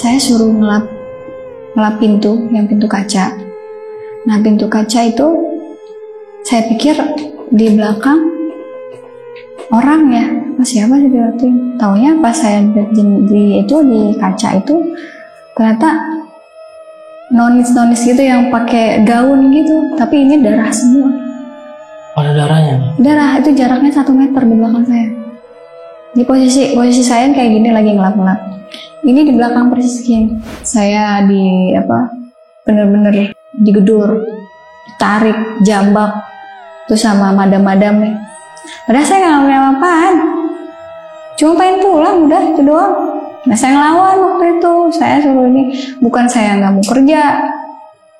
saya suruh ngelap pintu, yang pintu kaca. Nah, pintu kaca itu saya pikir di belakang orang ya, siapa sih dilatih? Taunya pas saya di kaca itu ternyata nonis gitu yang pakai gaun gitu, tapi ini darah semua. Ada darahnya? Darah itu jaraknya 1 meter di belakang saya. Di posisi saya kayak gini lagi ngelap-ngelap. Ini di belakang persis gini. Saya bener-bener digedor, ditarik, jambak, terus sama madam-madam nih. Padahal saya nggak ngelakuin apa-apaan, cuma pengen pulang, udah itu doang. Nah, saya ngelawan waktu itu. Saya suruh ini, bukan saya nggak mau kerja,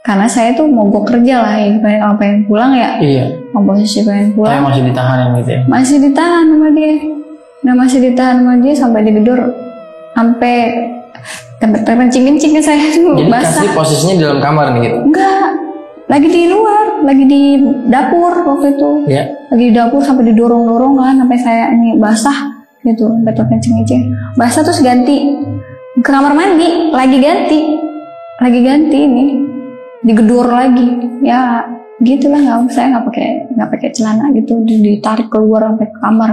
karena saya tuh mau kerja lah ya. Kalau pengen pulang ya, iya. Komposisi pengen pulang. Saya masih ditahan gitu ya? Masih ditahan sama dia. Nah, masih ditahan sama dia sampai digedor, sampai terkencing-kencing ke saya tuh. Jadi basah. Kasri posisinya di dalam kamar nih gitu? Enggak, lagi di luar, lagi di dapur waktu itu. Iya. Lagi di dapur sampai didorong-dorong kan, sampai saya ini basah gitu, sampai terkencing-kencing. Basah terus ganti ke kamar mandi, lagi ganti ini, digedor lagi. Ya gitulah, saya nggak pakai celana gitu, ditarik keluar sampai ke kamar.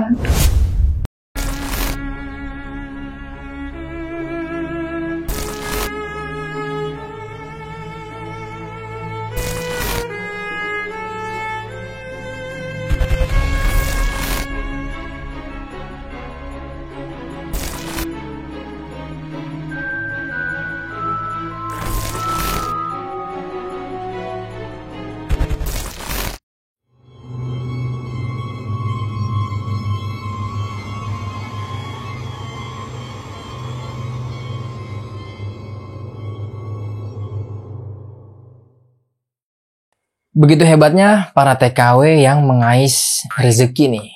Begitu hebatnya para TKW yang mengais rezeki nih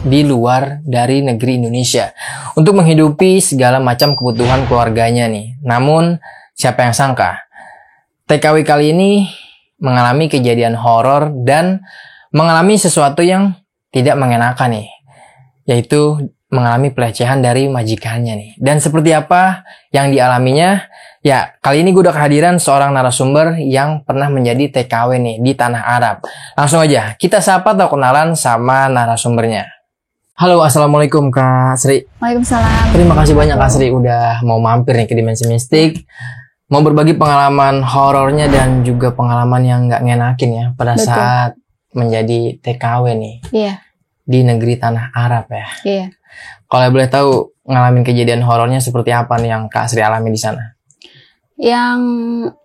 di luar dari negeri Indonesia untuk menghidupi segala macam kebutuhan keluarganya nih. Namun siapa yang sangka TKW kali ini mengalami kejadian horor dan mengalami sesuatu yang tidak mengenakan nih, yaitu mengalami pelecehan dari majikannya nih. Dan seperti apa yang dialaminya? Ya, kali ini gue udah kehadiran seorang narasumber yang pernah menjadi TKW nih di Tanah Arab. Langsung aja, kita sapa atau kenalan sama narasumbernya. Halo, Assalamualaikum Kak Sri. Waalaikumsalam. Terima kasih banyak Kak Sri udah mau mampir nih ke Dimensi Mistik. Mau berbagi pengalaman horornya dan juga pengalaman yang nggak ngenakin ya pada Betul. saat menjadi TKW nih. Iya. Di negeri Tanah Arab ya. Iya. Kalau boleh tahu ngalamin kejadian horornya seperti apa nih yang Kak Sri alami di sana? Yang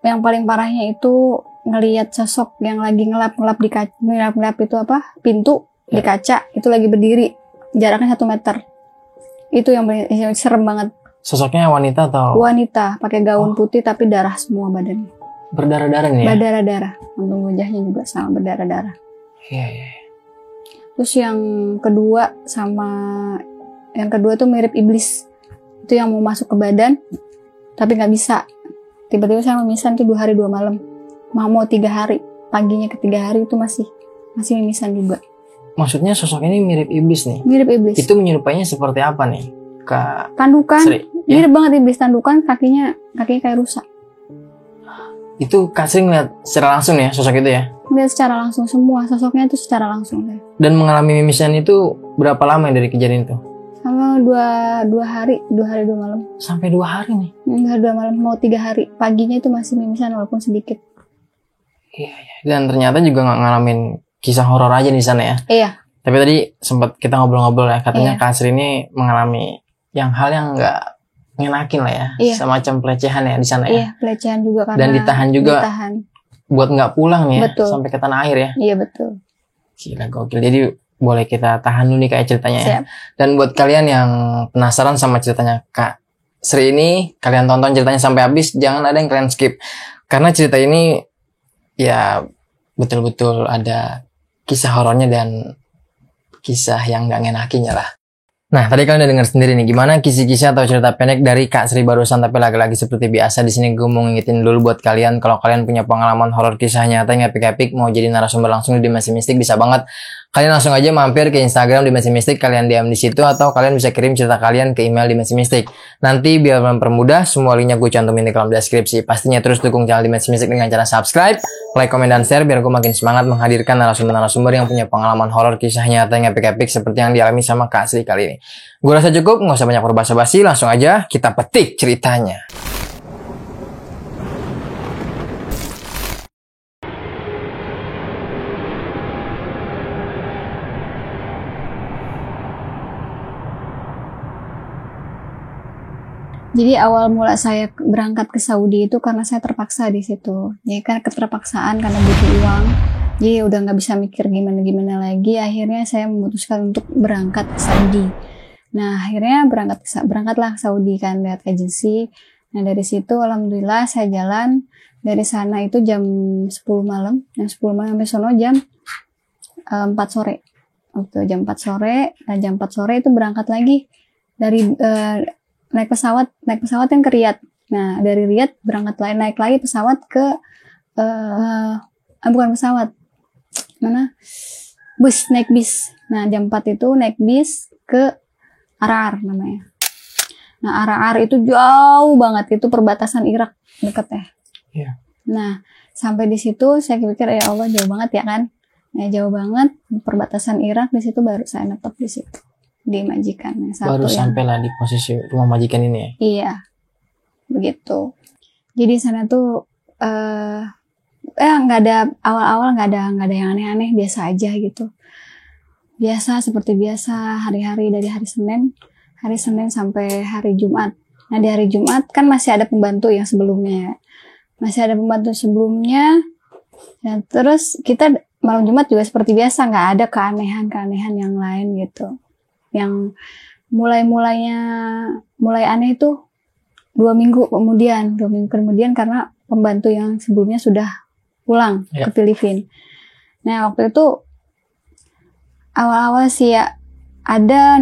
paling parahnya itu ngelihat sosok yang lagi ngelap itu pintu di kaca itu lagi berdiri, jaraknya 1 meter. Itu yang serem banget. Sosoknya wanita atau? Wanita, pakai gaun putih tapi darah semua badannya. Berdarah-darah nih ya? Berdarah-darah, untung wajahnya juga sama berdarah-darah. Iya. Terus yang kedua tuh mirip iblis. Itu yang mau masuk ke badan tapi nggak bisa. Tiba-tiba saya mimisan itu 2 hari 2 malam. Mau 3 hari, paginya ke 3 hari itu masih mimisan juga. Maksudnya sosok ini mirip iblis nih? Mirip iblis. Itu menyerupainya seperti apa nih? Tandukan, Sri, ya? mirip banget iblis, tandukan, kakinya kayak rusak. Itu Kak Sri ngeliat secara langsung ya sosok itu ya? Ngeliat secara langsung semua, sosoknya itu secara langsung. Dan mengalami mimisan itu berapa lama dari kejadian itu? Sama 2 hari 2 malam. Sampai 2 hari nih? Enggak 2 malam, mau 3 hari. Paginya itu masih mimisan walaupun sedikit. Iya. Dan ternyata juga nggak ngalamin kisah horor aja di sana ya? Iya. Tapi tadi sempat kita ngobrol-ngobrol ya, katanya Iya. Kak Sri ini mengalami hal yang nggak ngenakin lah ya? Iya. Semacam pelecehan ya di sana ya? Iya, pelecehan juga karena. Dan ditahan juga. Buat nggak pulang nih ya? Betul. Sampai ke tanah air ya? Iya, betul. Gila, gokil. Jadi boleh kita tahan dulu nih kayak ceritanya ya. Siap. Dan buat kalian yang penasaran sama ceritanya Kak Sri ini, kalian tonton ceritanya sampai habis, jangan ada yang kalian skip. Karena cerita ini ya betul-betul ada kisah horornya dan kisah yang gak ngenakinya lah. Nah, tadi kalian udah denger sendiri nih gimana kisah-kisah atau cerita pendek dari Kak Sri barusan, tapi lagi-lagi seperti biasa di sini gue mau ngingetin dulu buat kalian kalau kalian punya pengalaman horor kisah nyata yang epic-epic mau jadi narasumber langsung di Dimensi Mistik bisa banget Kalian langsung aja mampir ke Instagram Dimensi Mistik, kalian DM di situ, atau kalian bisa kirim cerita kalian ke email Dimensi Mistik. Nanti biar mempermudah, semua linknya gue cantumin di kolom deskripsi. Pastinya terus dukung channel Dimensi Mistik dengan cara subscribe, like, komen, dan share biar gue makin semangat menghadirkan narasumber-narasumber yang punya pengalaman horor kisah nyata yang epic-epic seperti yang dialami sama Kak Sri kali ini. Gue rasa cukup, nggak usah banyak berbahasa-basi, langsung aja kita petik ceritanya. Jadi awal mula saya berangkat ke Saudi itu karena saya terpaksa di situ. Jadi kan keterpaksaan karena butuh uang. Jadi udah nggak bisa mikir gimana-gimana lagi. Akhirnya saya memutuskan untuk berangkat ke Saudi. Nah akhirnya berangkatlah ke Saudi kan, lihat agensi. Nah dari situ alhamdulillah saya jalan dari sana itu jam 10 malam. Jam 10 malam sampai sono jam 4 sore. Waktu jam 4 sore, nah jam 4 sore itu berangkat lagi dari naik pesawat yang ke Riyadh. Nah dari Riyadh berangkat naik lagi pesawat ke bukan pesawat, naik bis. Nah jam 4 itu naik bis ke Arar namanya. Nah Arar itu jauh banget, itu perbatasan Irak deket ya. Yeah. Nah sampai di situ saya pikir ya Allah jauh banget ya kan. Nah jauh banget perbatasan Irak, di situ baru saya netep di situ. Di majikan yang satu. Baru sampailah di posisi rumah majikan ini ya? Iya, begitu. Jadi sana tuh nggak ada, awal-awal nggak ada yang aneh-aneh, biasa aja gitu. Biasa seperti biasa, hari-hari dari hari Senin sampai hari Jumat. Nah di hari Jumat kan masih ada pembantu yang sebelumnya, dan terus kita malam Jumat juga seperti biasa, nggak ada keanehan yang lain gitu. Yang mulai aneh itu 2 minggu kemudian karena pembantu yang sebelumnya sudah pulang ke Filipina. Nah waktu itu awal-awal sih ya,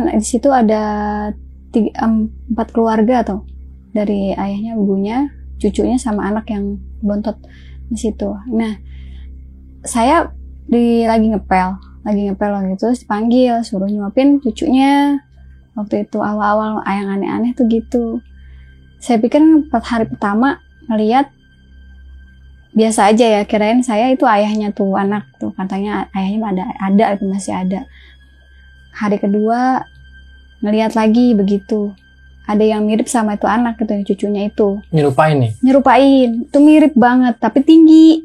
di situ ada 4 keluarga tuh, dari ayahnya, ibunya, cucunya, sama anak yang bontot di situ. Nah saya lagi ngepel waktu itu, dipanggil suruh nyuapin cucunya. Waktu itu awal-awal yang aneh-aneh tuh gitu. Saya pikir 4 hari pertama ngeliat biasa aja ya, kirain saya itu ayahnya tuh anak tuh, katanya ayahnya ada itu masih ada. Hari kedua ngeliat lagi begitu, ada yang mirip sama itu anak gitu, yang cucunya itu. Nyerupain, itu mirip banget tapi tinggi.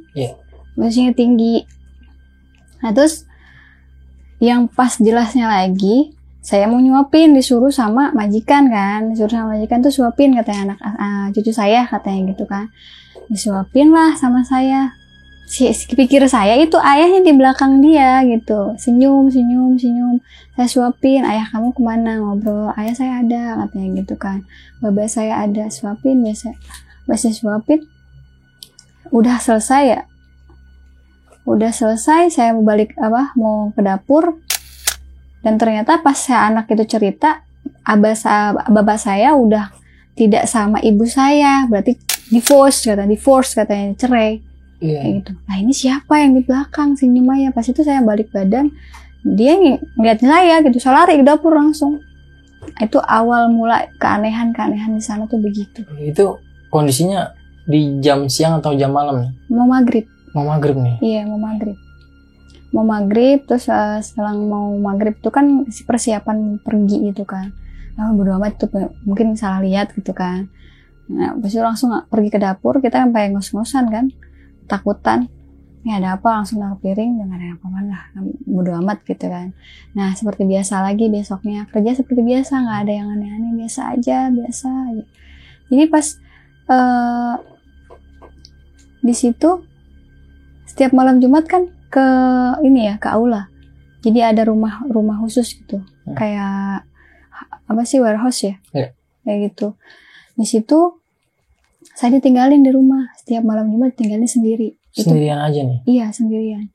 Maksudnya tinggi. Nah terus yang pas jelasnya lagi, saya mau nyuapin, disuruh sama majikan tuh suapin, katanya cucu saya, katanya gitu kan. Disuapin lah sama saya. Pikir saya itu ayahnya di belakang dia gitu. Senyum. Saya suapin, ayah kamu kemana, ngobrol, ayah saya ada, katanya gitu kan. Babak saya ada, suapin, biasa suapin. Udah selesai, saya mau mau ke dapur, dan ternyata pas anak itu cerita, bapak saya udah tidak sama ibu saya, berarti divorce katanya, cerai. Gitu. Nah ini siapa yang di belakang senyum aja? Pas itu saya balik badan, dia ngeliatin saya gitu, saya lari ke dapur langsung. Itu awal mula keanehan di sana tuh begitu. Itu kondisinya di jam siang atau jam malam? Mau maghrib nih. Iya, mau maghrib. Terus selang mau maghrib itu kan persiapan pergi itu kan. Bodo amat itu, mungkin salah lihat gitu kan. Nah habis itu langsung pergi ke dapur, kita sampai ngos-ngosan kan, takutan ini ada apa, langsung naruh piring, jangan ada apa-apa lah, bodo amat gitu kan. Nah seperti biasa lagi, besoknya kerja seperti biasa, nggak ada yang aneh-aneh, biasa aja. Jadi pas di situ setiap malam Jumat kan ke aula. Jadi ada rumah khusus gitu. Kayak warehouse ya. Kayak gitu. Di situ saya ditinggalin di rumah. Setiap malam Jumat tinggalin sendiri. Sendirian aja nih? Iya, sendirian.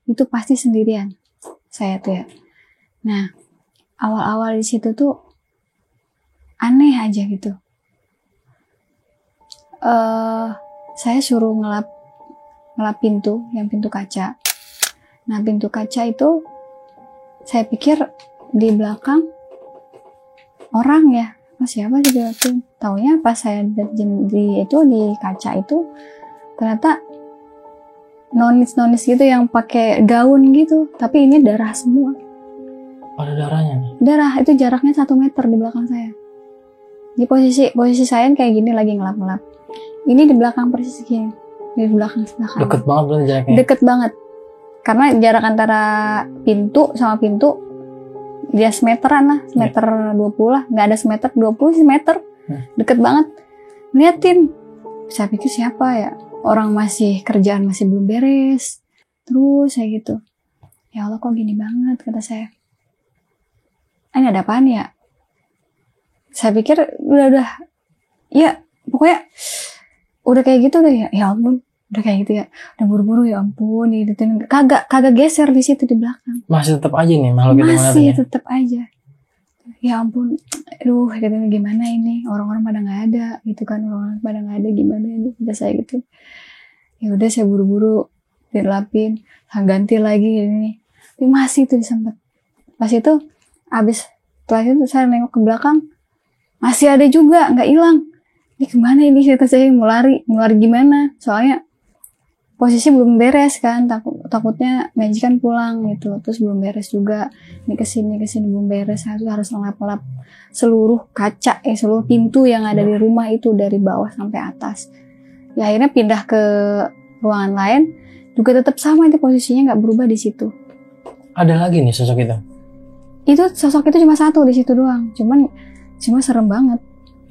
Itu pasti sendirian. saya tuh ya. Nah, awal-awal di situ tuh aneh aja gitu. Saya suruh ngelap pintu, yang pintu kaca. Nah, pintu kaca itu saya pikir di belakang orang ya. Siapa sih digelapin? Taunya pas saya di kaca itu ternyata nonis gitu yang pakai gaun gitu, tapi ini darah semua. Ada darahnya nih. Darah itu jaraknya 1 meter di belakang saya. Di posisi saya kayak gini lagi ngelap-ngelap. Ini di belakang persis gini. Di belakang sebelah kanan. Deket banget berarti jaraknya. Deket banget. Karena jarak antara pintu sama pintu dia semeteran lah, semeter 20 lah. Nggak ada semeter 20 sih meter. Deket banget. Liatin. Saya pikir siapa ya? Orang kerjaan masih belum beres. Terus saya gitu. Ya Allah kok gini banget kata saya. Ini ada apaan ya? Saya pikir udah. Ya pokoknya udah kayak gitu deh ya. Ya ampun. Udah kayak gitu ya. Udah buru-buru ya ampun. Kagak geser di situ di belakang. Masih tetap aja nih makhluk itu. Masih tetap aja. Ya ampun. Aduh katanya gimana ini. Orang-orang pada gak ada gitu kan. Orang-orang pada gak ada gimana ini. Udah saya gitu. Ya udah saya buru-buru dilapin. Saya ganti lagi ini. Tapi masih tuh disempet. Pas itu setelah itu saya nengok ke belakang. Masih ada juga. Gak hilang. Ini kemana ini kata saya mau lari gimana? Soalnya posisi belum beres kan, takutnya majikan pulang gitu, terus belum beres juga, ini kesini belum beres, harus ngelap seluruh kaca, seluruh pintu yang ada di rumah itu dari bawah sampai atas. Ya akhirnya pindah ke ruangan lain, juga tetap sama itu posisinya nggak berubah di situ. Ada lagi nih sosok itu? Itu sosok itu cuma satu di situ doang, cuma serem banget.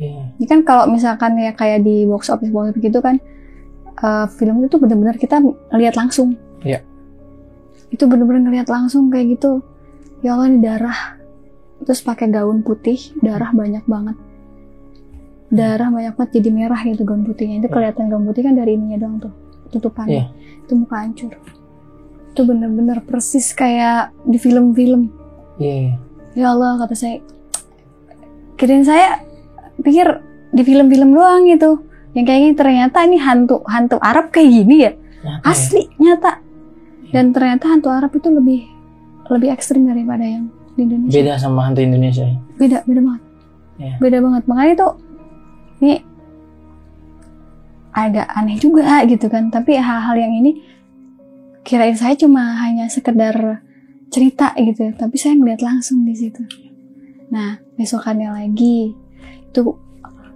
Ini kan kalau misalkan ya kayak di box office gitu kan, film itu benar-benar kita lihat langsung. Iya. Itu benar-benar ngelihat langsung kayak gitu. Ya Allah ini darah. Terus pakai gaun putih, darah banyak banget. Darah banyak banget jadi merah gitu gaun putihnya. Itu kelihatan gaun putih kan dari ininya doang tuh, tutupannya. Itu muka hancur. Itu benar-benar persis kayak di film-film. Ya Allah kata saya. Kirain saya pikir di film-film doang gitu. Yang kayak gini, ternyata ini hantu Arab kayak gini ya. Asli nyata. Dan ternyata hantu Arab itu lebih ekstrim daripada yang di Indonesia. Beda sama hantu Indonesia ya? Beda banget. Beda banget. Makanya itu ini agak aneh juga gitu kan. Tapi hal-hal yang ini kirain saya cuma hanya sekedar cerita gitu. Tapi saya ngeliat langsung di situ. Nah, besokannya lagi itu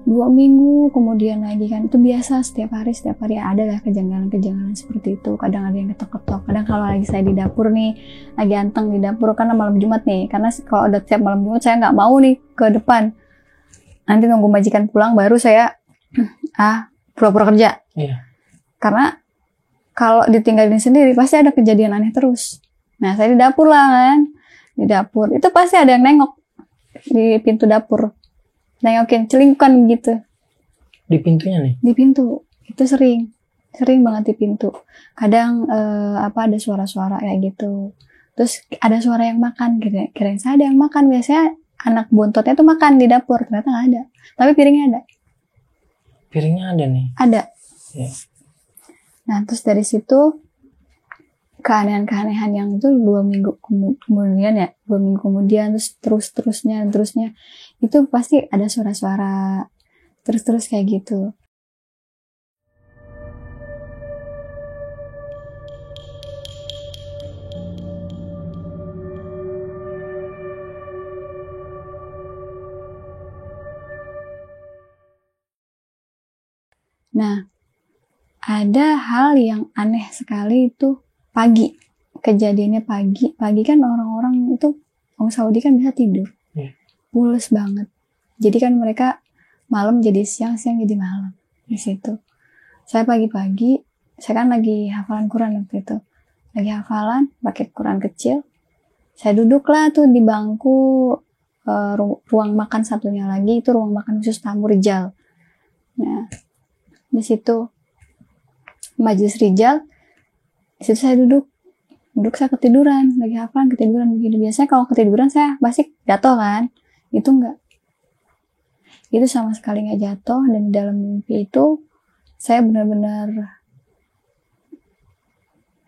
2 minggu kemudian lagi kan, itu biasa setiap hari ada lah kejanggalan seperti itu. Kadang ada yang ketok-ketok, kadang kalau lagi saya di dapur nih, lagi anteng di dapur karena malam Jumat nih, karena kalau udah tiap malam Jumat saya nggak mau nih ke depan, nanti nunggu majikan pulang baru saya pura-pura kerja. Karena kalau ditinggalin sendiri pasti ada kejadian aneh terus. Nah saya di dapur lah kan, di dapur itu pasti ada yang nengok di pintu dapur, nengokin celingkukan gitu. Di pintunya nih? Di pintu. Itu sering banget di pintu. Kadang ada suara-suara kayak gitu. Terus ada suara yang makan. Kirain saya ada yang makan. Biasanya anak bontotnya tuh makan di dapur. Ternyata nggak ada. Tapi piringnya ada. Piringnya ada nih? Ada. Nah terus dari situ keanehan-keanehan yang itu 2 minggu kemudian ya, 2 minggu kemudian terusnya itu pasti ada suara-suara terus kayak gitu. Nah, ada hal yang aneh sekali itu pagi. Kejadiannya pagi kan orang-orang itu, orang Saudi kan bisa tidur. Pules banget. Jadi kan mereka malam jadi siang jadi malam di situ. Saya pagi-pagi, saya kan lagi hafalan Quran waktu itu. Lagi hafalan, pakai Quran kecil. Saya duduklah tuh di bangku ruang makan satunya lagi, itu ruang makan khusus tamu Rijal. Nah, di situ majelis Rijal. Di situ saya duduk duduk saya ketiduran, lagi hafalan ketiduran begini. Biasanya kalau ketiduran saya pasti jatuh kan, itu enggak. Itu sama sekali nggak jatuh, dan di dalam mimpi itu saya benar-benar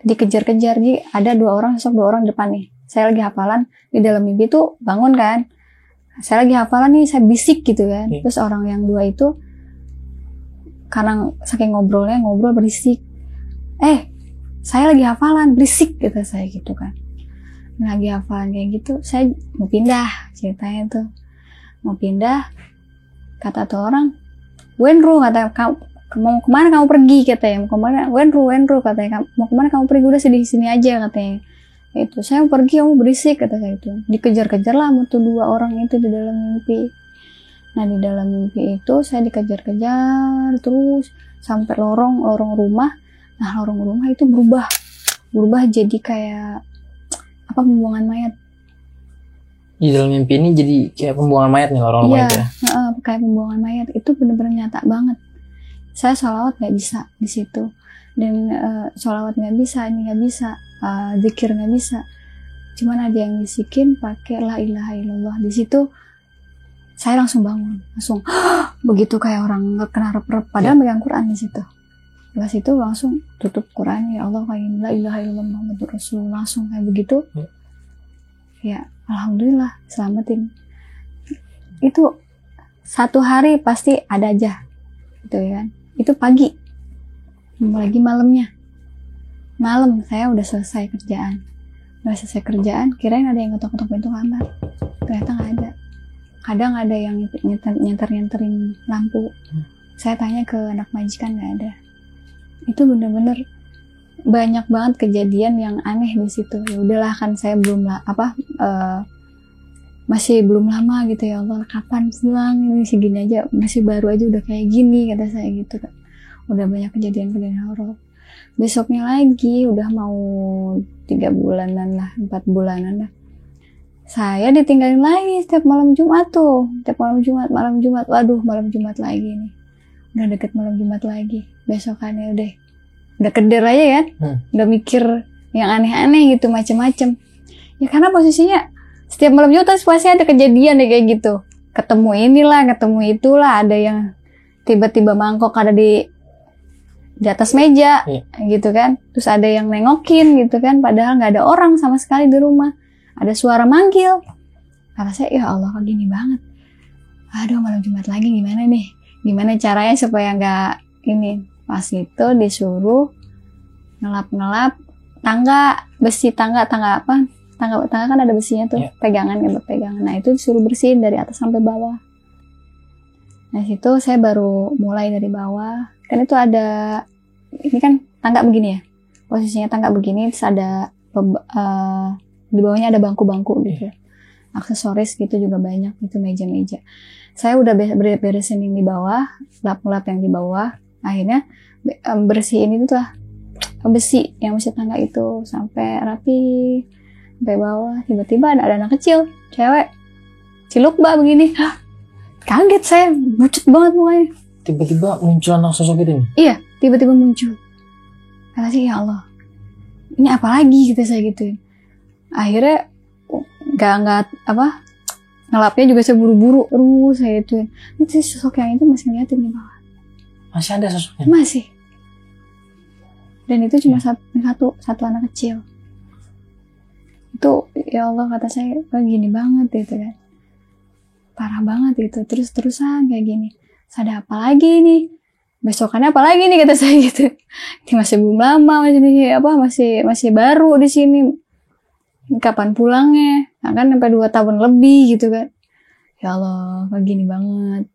dikejar-kejar. Jadi ada dua orang di depan nih. Saya lagi hafalan, di dalam mimpi itu bangun kan. Saya lagi hafalan nih, saya bisik gitu kan. Terus orang yang dua itu karena saking ngobrol berisik. Saya lagi hafalan, berisik gitu saya gitu kan. Lagi hafalan kayak gitu, saya mau pindah ceritanya tuh. Mau pindah, kata tuh orang, Wenru, kata, mau kemana kamu pergi, katanya. Mau kemana? Wenru, katanya. Mau kemana kamu pergi? Udah di sini aja, katanya. Itu saya mau pergi, kamu berisik, kata saya itu. Dikejar-kejar lah sama tuh dua orang itu di dalam mimpi. Nah, di dalam mimpi itu saya dikejar-kejar terus sampai lorong rumah. Nah, lorong rumah itu berubah jadi kayak pembuangan mayat. Di dalam mimpi ini jadi kayak pembuangan mayat nih lorong rumah itu ya? Kayak pembuangan mayat. Itu benar-benar nyata banget. Saya sholawat nggak bisa di situ, dan sholawat nggak bisa, ini nggak bisa, zikir nggak bisa. Cuman ada yang bisikin pakai la ilaha illallah. Di situ saya langsung bangun, langsung begitu kayak orang nggak kena rep-rep. Padahal megang Quran di situ. Di situ langsung tutup Quran, ya Allah kayak la ilaha illallah Muhammadur Rasulullah, langsung kayak begitu. Ya alhamdulillah selamatin. Itu satu hari pasti ada aja, gitu ya kan. Itu pagi, lagi malamnya. Malam saya udah selesai kerjaan. Kirain ada yang ketok-ketok pintu kamar. Ternyata nggak ada. Kadang ada yang nyenterin lampu. Saya tanya ke anak majikan, nggak ada. Itu bener-bener banyak banget kejadian yang aneh di situ. Ya udahlah, kan saya masih belum lama gitu, ya Allah kapan pulang, ini segini aja, masih baru aja udah kayak gini, kata saya gitu kan. Udah banyak kejadian horor. Besoknya lagi udah mau 3 bulanan lah, 4 bulanan lah, saya ditinggalin lagi setiap malam Jumat tuh. Setiap malam Jumat, waduh malam Jumat lagi nih, udah deket malam Jumat lagi. Besokannya udah keder aja kan, udah mikir yang aneh-aneh gitu, macem-macem ya, karena posisinya setiap malam Jumat pasti ada kejadian deh kayak gitu. Ketemu inilah, ketemu itulah, ada yang tiba-tiba mangkok ada di atas meja, gitu kan. Terus ada yang nengokin gitu kan, padahal nggak ada orang sama sekali di rumah. Ada suara manggil. Kata saya, ya Allah kok gini banget. Aduh malam Jumat lagi gimana nih? Gimana caranya supaya nggak ini? Pas itu disuruh ngelap tangga besi, tangga apa? Tangga kan ada besinya tuh, pegangan ya, berpegangan. Nah itu disuruh bersihin dari atas sampai bawah. Nah situ saya baru mulai dari bawah. Kan itu ada, ini kan tangga begini ya, posisinya tangga begini, terus ada di bawahnya ada bangku-bangku gitu. Aksesoris gitu juga banyak, itu meja-meja. Saya udah beresin yang di bawah, lap-lap yang di bawah. Akhirnya bersihin itu tuh besi tangga itu sampai rapi, sampai bawah. Tiba-tiba ada anak kecil, cewek, cilukba begini. Kaget saya, bucut banget mukanya. Tiba-tiba muncul anak sosok itu nih? Iya, tiba-tiba muncul. Kata saya, ya Allah, ini apa lagi gitu, saya gituin. Akhirnya nggak ngelapnya juga saya buru-buru terus saya gituin. Itu sosok yang itu masih ngeliatin di bawah. Masih ada sosoknya? Masih. Dan itu cuma satu anak kecil. Itu ya Allah, kata saya, gini banget gitu kan. Parah banget gitu, terus-terusan kayak gini. Ada apa lagi nih? Besokannya apa lagi nih, kata saya gitu. Ini masih belum lama, masih baru di sini. Kapan pulangnya? Nah, kan sampai 2 tahun lebih gitu kan. Ya Allah, kayak gini banget.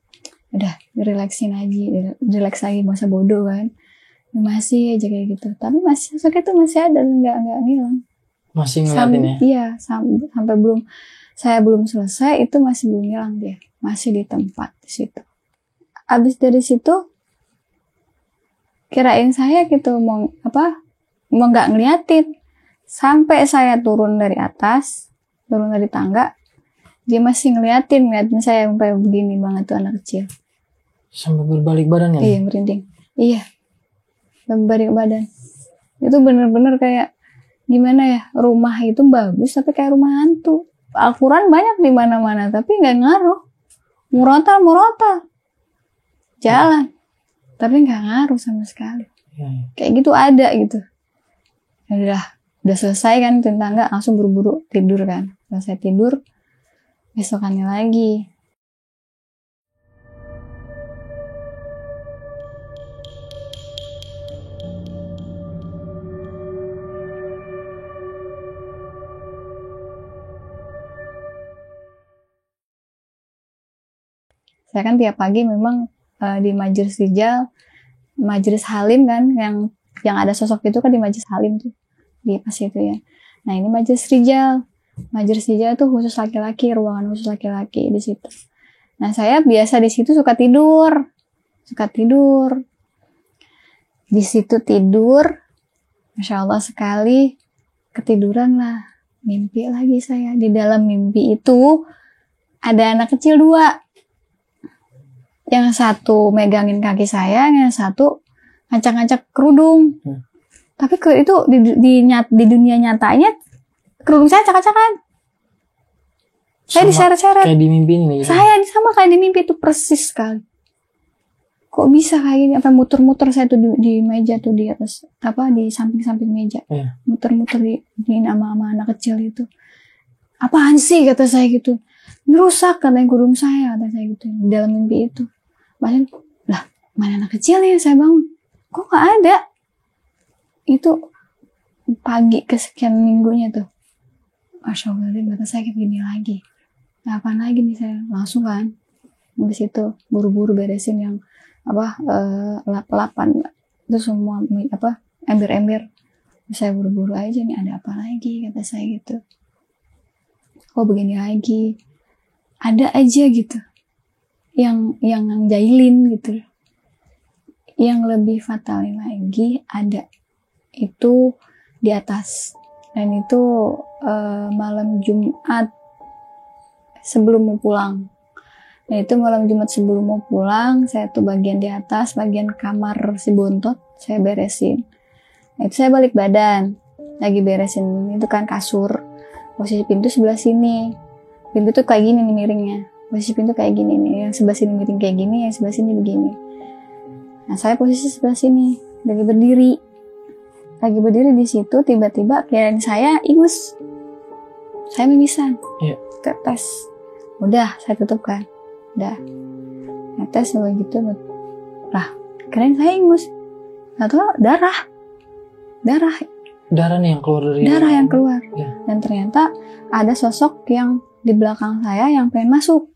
Udah, relaksin aja, relax lagi, masa bodoh kan. Masih aja kayak gitu. Tapi masih sosoknya tuh masih ada, nggak ngilang. Masih ngeliatin ya? Iya, sampai saya belum selesai itu masih belum hilang dia, masih di tempat di situ. Abis dari situ kirain saya gitu mau nggak ngeliatin, sampai saya turun dari tangga, dia masih ngeliatin saya sampai begini banget tuh anak kecil. Sampai berbalik badan ya? Iya, merinding. Iya, berbalik badan. Itu bener-bener kayak gimana ya, rumah itu bagus tapi kayak rumah hantu. Al-Quran banyak di mana-mana tapi nggak ngaruh. Murotal jalan tapi nggak ngaruh sama sekali. Kayak gitu ada gitu. Udah selesai kan tangga, langsung buru-buru tidur kan. Selesai tidur, besokannya lagi. Saya kan tiap pagi memang di Majelis Rijal, Majelis Halim kan, yang ada sosok itu kan di Majelis Halim tuh, di pas itu ya. Nah ini Majelis Rijal. Majelis Rijal itu khusus laki-laki, ruangan khusus laki-laki di situ. Nah saya biasa di situ suka tidur. Di situ tidur, Masya Allah sekali, ketiduran lah. Mimpi lagi saya. Di dalam mimpi itu ada anak kecil 2. Yang satu megangin kaki saya, yang satu ngacak-ngacak kerudung. Tapi itu di dunia nyatanya kerudung saya acak-acakan. Saya diseret-seret. Kayak di mimpi ini. Gitu. Saya sama kayak di mimpi itu persis sekali. Kok bisa kayak gini? Apa muter-muter saya tuh di meja tuh di atas di samping-samping meja. Muter-muter di sama anak kecil itu. Apaan sih kata saya gitu. Merusak katanya kerudung saya kata saya gitu di dalam mimpi itu. Bahkan, lah mana anak kecilnya saya bangun, kok nggak ada? Itu pagi kesekian minggunya tuh, Masya Allah, kata saya kayak gini lagi. Nah, apaan lagi nih saya langsung kan, habis itu buru-buru beresin yang lap-lapan itu semua ember-ember. Saya buru-buru aja nih, ada apa lagi kata saya gitu. Kok begini lagi? Ada aja gitu. Yang jailin gitu. Yang lebih fatal lagi ada itu di atas, dan itu malam Jumat sebelum mau pulang. Nah itu malam Jumat sebelum mau pulang, saya tuh bagian di atas, bagian kamar si bontot saya beresin. Nah itu saya balik badan lagi beresin itu kan kasur, posisi pintu sebelah sini. Pintu tuh kayak gini nih miringnya. Posisi pintu kayak gini nih, yang sebelah sini miring kayak gini, yang sebelah sini begini. Nah saya posisi sebelah sini, lagi berdiri di situ, tiba-tiba kirain saya ingus, saya mimisan, tetes, udah saya tutup kan, udah, tetes begitu, lah kirain saya ingus, atau darah nih yang keluar dari yang keluar, dan ternyata ada sosok yang di belakang saya yang pengen masuk.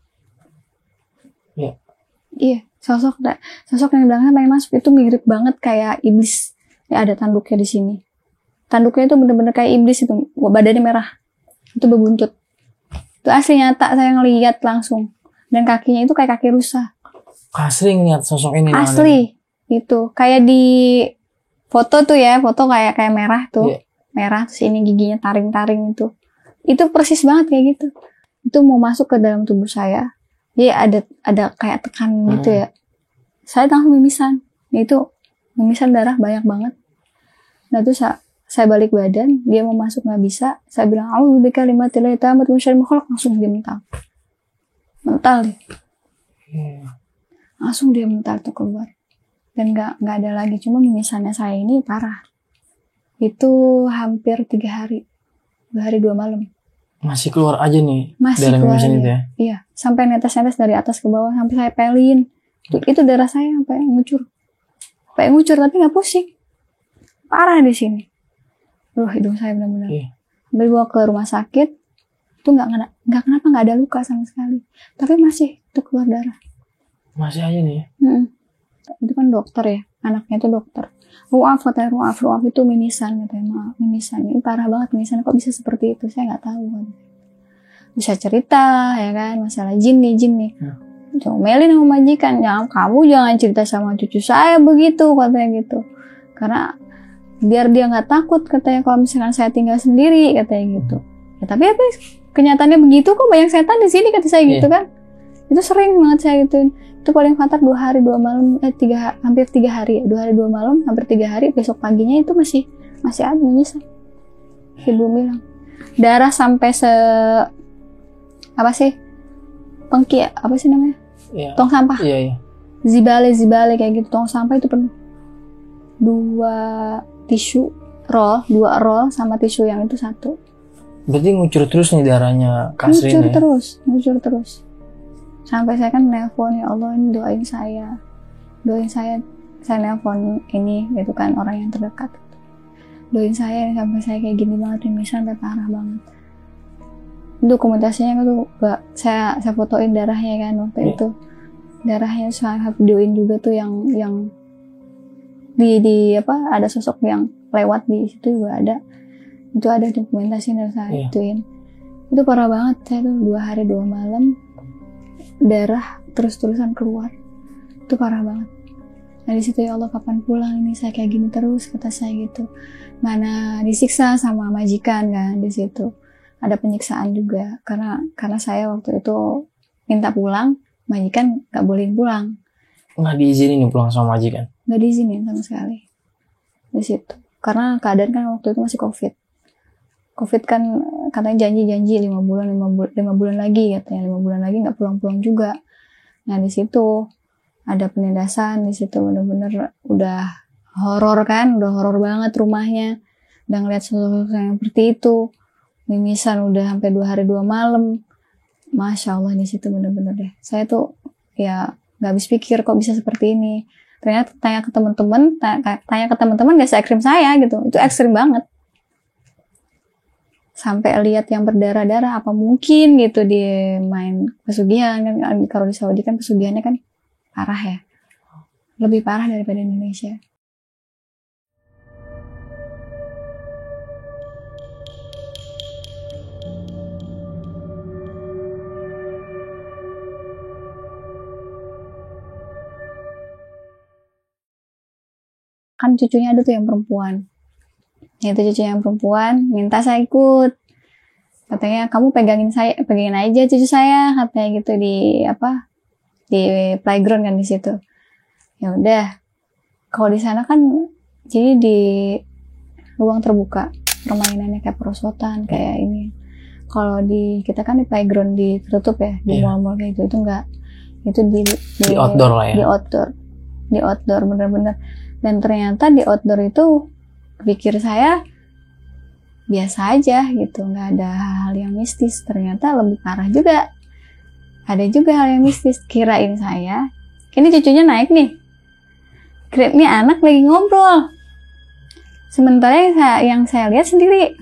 Iya, sosok yang di belakang pengen masuk itu mirip banget kayak iblis. Ya ada tanduknya di sini. Tanduknya itu bener-bener kayak iblis itu, badannya merah. Itu berbuntut. Itu asli nyata saya ngelihat langsung. Dan kakinya itu kayak kaki rusa. Asli ngeliat sosok ini. Asli. Itu kayak di foto tuh ya, foto kayak merah tuh. Merah terus ini giginya taring-taring itu. Itu persis banget kayak gitu. Itu mau masuk ke dalam tubuh saya. Dia ada kayak tekan gitu ya. Saya langsung mimisan. Itu mimisan darah banyak banget. Nah itu saya balik badan, dia mau masuk nggak bisa. Saya bilang, "A'udzu bikalimatillahi tammati min syarri ma khalaq." Langsung dia mental dia. Langsung dia mental tuh keluar. Dan nggak ada lagi. Cuma mimisannya saya ini parah. Itu hampir 3 hari, 2 hari 2 malam. Masih keluar aja nih. Masih darah keluar itu ya? Iya, sampai netes-netes dari atas ke bawah, sampai saya pelin. Itu darah saya sampai ngucur, tapi nggak pusing. Parah di sini. Hidung saya benar-benar. Sampai dibawa ke rumah sakit, itu nggak ada luka sama sekali. Tapi masih itu keluar darah. Masih aja nih. Itu kan dokter ya, anaknya itu dokter. Ruaf itu mimisan katanya. Maaf, mimisan ini parah banget, mimisan kok bisa seperti itu, saya nggak tahu kan. Bisa cerita ya kan, masalah jin nih. Melin sama majikan, kamu jangan cerita sama cucu saya begitu katanya gitu, karena biar dia nggak takut katanya kalau misalkan saya tinggal sendiri katanya gitu. Ya, tapi kenyataannya begitu kok, banyak setan di sini kata saya gitu kan. Itu sering banget saya gituin. Itu paling fatal 2 hari 2 malam, hampir 3 hari, 2 hari 2 malam, hampir 3 hari. Besok paginya itu masih ada bisa. si ibu bilang darah sampai apa sih pengki apa sih namanya tong sampah zibale kayak gitu, tong sampah itu penuh. 2 roll sama tisu yang itu 1. Berarti ngucur terus nih darahnya Kasrin. Ngucur terus sampai saya kan nelpon, ya Allah ini doain saya nelpon ini gitu kan orang yang terdekat, doain saya sampai saya kayak gini banget ini sampai parah banget. Dokumentasinya tuh saya fotoin darahnya kan waktu itu, darahnya saya videoin juga tuh yang di apa ada sosok yang lewat di situ juga ada, itu ada dokumentasi yang saya ituin. Itu parah banget, saya tuh 2 hari 2 malam darah terus-terusan keluar, itu parah banget. Nah di situ, ya Allah kapan pulang ini, saya kayak gini terus, kata saya gitu. Mana disiksa sama majikan kan, di situ ada penyiksaan juga karena saya waktu itu minta pulang, majikan nggak bolehin pulang. Nggak diizinin pulang sama majikan? Nggak diizinin sama sekali di situ, karena keadaan kan waktu itu masih covid kan, katanya janji 5 bulan lagi katanya, 5 bulan lagi nggak pulang juga. Nah di situ ada penindasan, di situ bener-bener udah horor kan, udah horor banget rumahnya, udah ngeliat sosok yang seperti itu, mimisan udah sampai 2 hari 2 malam. Masya Allah di situ bener-bener deh, saya tuh ya nggak habis pikir kok bisa seperti ini. Ternyata tanya ke teman-teman gak se-ekstrim saya gitu, itu ekstrim banget. Sampai lihat yang berdarah-darah, apa mungkin gitu dia main pesugihan kan, kalau di Saudi kan pesugihannya kan parah ya, lebih parah daripada Indonesia. Kan cucunya ada tuh yang perempuan, itu cucunya yang perempuan minta saya ikut, katanya kamu pegangin aja cucu saya, katanya gitu di playground kan di situ. Ya udah, kalau di sana kan jadi di ruang terbuka permainannya kayak perosotan kayak ini. Kalau di kita kan di playground ditutup ya, di mall-mall kayak itu enggak, itu di outdoor lah ya, di outdoor bener-bener. Dan ternyata di outdoor itu pikir saya biasa aja gitu, nggak ada hal yang mistis. Ternyata lebih parah juga, ada juga hal yang mistis. Kirain saya ini cucunya naik nih, kirain ini anak lagi ngobrol, sementara yang saya lihat sendiri.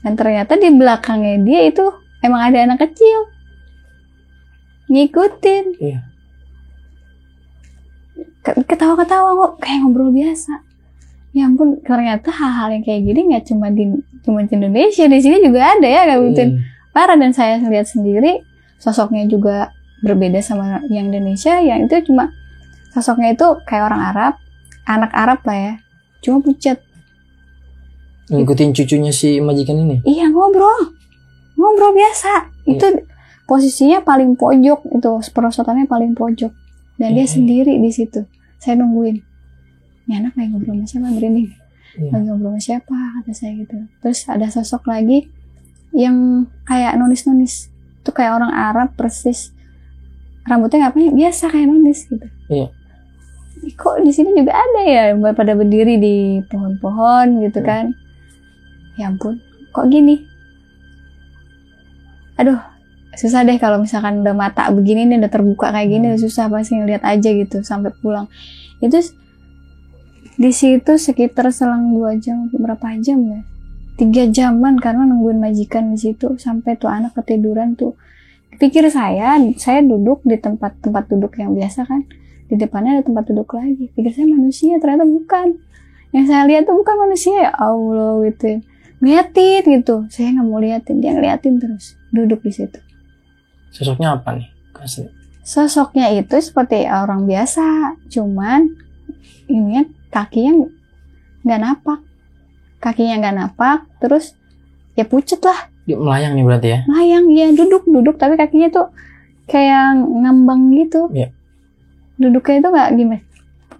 Dan ternyata di belakangnya dia itu emang ada anak kecil ngikutin. Ketawa-ketawa kok kayak ngobrol biasa. Ya ampun, ternyata hal-hal yang kayak gini nggak cuma di Indonesia, di sini juga ada ya kayak gitu. Parah. Dan saya lihat sendiri sosoknya juga berbeda sama yang Indonesia, yang itu cuma sosoknya itu kayak orang Arab, anak Arab lah ya, cuma pucat. Ngikutin cucunya si majikan ini? Iya, ngobrol biasa. Itu posisinya paling pojok, itu perosotannya paling pojok, dan dia sendiri di situ. Saya nungguin, ini anak lagi ngobrol sama siapa, merinding. Lagi ngobrol sama siapa, kata saya gitu. Terus ada sosok lagi yang kayak nonis-nonis, itu kayak orang Arab persis, rambutnya nggak biasa kayak nonis gitu. Kok di sini juga ada ya, pada berdiri di pohon-pohon gitu kan. Ya ampun, kok gini? Aduh, susah deh kalau misalkan udah mata begini nih, udah terbuka kayak gini, susah pasti ngeliat aja gitu sampai pulang. Itu di situ sekitar selang 2 jam, berapa jam ya? 3 jaman karena nungguin majikan di situ sampai tuh anak ketiduran tuh. Pikir saya duduk di tempat duduk yang biasa kan, di depannya ada tempat duduk lagi. Pikir saya manusia, ternyata bukan. Yang saya lihat tuh bukan manusia, ya Allah gitu. Ngeliatin gitu, saya nggak mau liatin, dia ngeliatin terus, duduk di situ. Sosoknya apa nih? Sosoknya itu seperti orang biasa, cuman ini kakinya nggak napak, terus ya pucet lah. Dia melayang nih berarti ya? Melayang, ya duduk tapi kakinya tuh kayak ngambang gitu. Duduknya itu